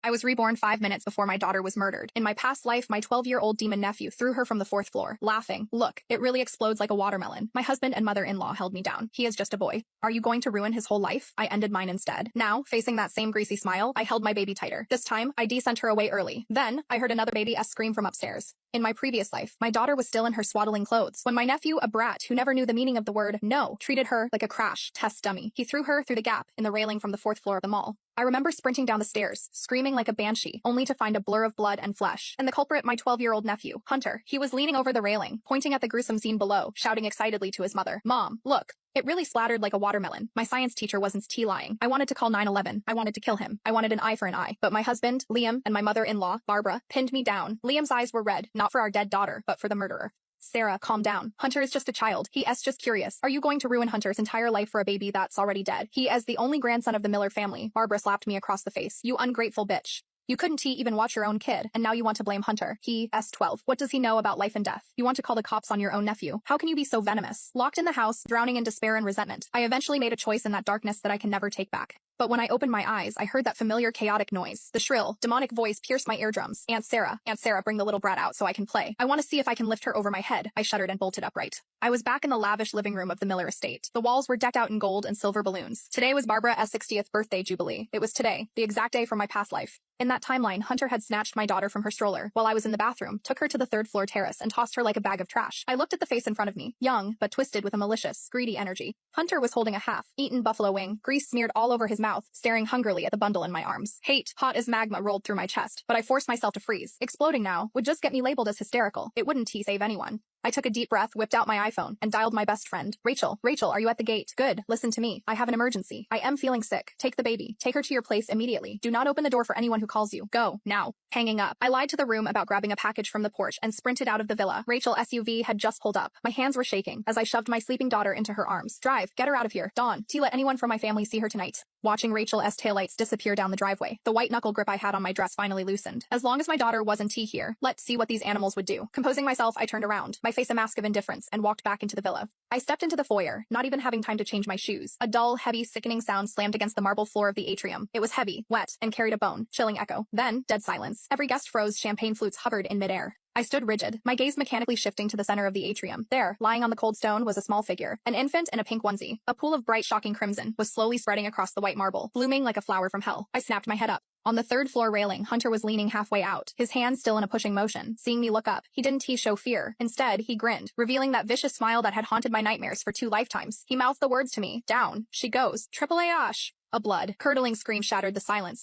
I was reborn 5 minutes before my daughter was murdered. In my past life, my 12-year-old demon nephew threw her from the fourth floor, laughing. Look, it really explodes like a watermelon. My husband and mother-in-law held me down. He is just a boy. Are you going to ruin his whole life? I ended mine instead. Now, facing that same greasy smile, I held my baby tighter. This time, I descent her away early. Then, I heard another baby scream from upstairs. In my previous life, my daughter was still in her swaddling clothes when my nephew, a brat who never knew the meaning of the word no, treated her like a crash test dummy. He threw her through the gap in the railing from the fourth floor of the mall. I remember sprinting down the stairs, screaming like a banshee, only to find a blur of blood and flesh. And the culprit, my 12-year-old nephew, Hunter. He was leaning over the railing, pointing at the gruesome scene below, shouting excitedly to his mother, "Mom, look." It really splattered like a watermelon. My science teacher wasn't lying. I wanted to call 911. I wanted to kill him. I wanted an eye for an eye. But my husband, Liam, and my mother-in-law, Barbara, pinned me down. Liam's eyes were red, not for our dead daughter, but for the murderer. Sarah, calm down. Hunter is just a child. He is just curious. Are you going to ruin Hunter's entire life for a baby that's already dead? He is the only grandson of the Miller family. Barbara slapped me across the face. You ungrateful bitch. You couldn't even watch your own kid, and now you want to blame Hunter. He is 12. What does he know about life and death? You want to call the cops on your own nephew. How can you be so venomous? Locked in the house, drowning in despair and resentment, I eventually made a choice in that darkness that I can never take back. But when I opened my eyes, I heard that familiar chaotic noise. The shrill, demonic voice pierced my eardrums. Aunt Sarah, bring the little brat out so I can play. I want to see if I can lift her over my head. I shuddered and bolted upright. I was back in the lavish living room of the Miller estate. The walls were decked out in gold and silver balloons. Today was Barbara's 60th birthday jubilee. It was today, the exact day from my past life. In that timeline, Hunter had snatched my daughter from her stroller while I was in the bathroom, took her to the third-floor terrace, and tossed her like a bag of trash. I looked at the face in front of me, young, but twisted with a malicious, greedy energy. Hunter was holding a half-eaten buffalo wing, grease smeared all over his mouth, staring hungrily at the bundle in my arms. Hate, hot as magma, rolled through my chest, but I forced myself to freeze. Exploding now would just get me labeled as hysterical. It wouldn't save anyone. I took a deep breath, whipped out my iPhone, and dialed my best friend. Rachel, are you at the gate? Good, listen to me. I have an emergency. I am feeling sick. Take the baby. Take her to your place immediately. Do not open the door for anyone who calls you. Go, now. Hanging up. I lied to the room about grabbing a package from the porch and sprinted out of the villa. Rachel's SUV had just pulled up. My hands were shaking as I shoved my sleeping daughter into her arms. Drive, get her out of here. Dawn, let anyone from my family see her tonight. Watching Rachel's taillights disappear down the driveway, the white knuckle grip I had on my dress finally loosened. As long as my daughter wasn't here, let's see what these animals would do. Composing myself, I turned around, my face a mask of indifference, and walked back into the villa. I stepped into the foyer, not even having time to change my shoes. A dull, heavy, sickening sound slammed against the marble floor of the atrium. It was heavy, wet, and carried a bone-chilling echo. Then, dead silence. Every guest froze, champagne flutes hovered in midair. I stood rigid, my gaze mechanically shifting to the center of the atrium. There, lying on the cold stone, was a small figure, an infant in a pink onesie. A pool of bright, shocking crimson was slowly spreading across the white marble, blooming like a flower from hell. I snapped my head up. On the third-floor railing, Hunter was leaning halfway out, his hands still in a pushing motion. Seeing me look up, he didn't show fear. Instead, he grinned, revealing that vicious smile that had haunted my nightmares for 2 lifetimes. He mouthed the words to me. Down. She goes. Triple A Osh. A blood-curdling scream shattered the silence.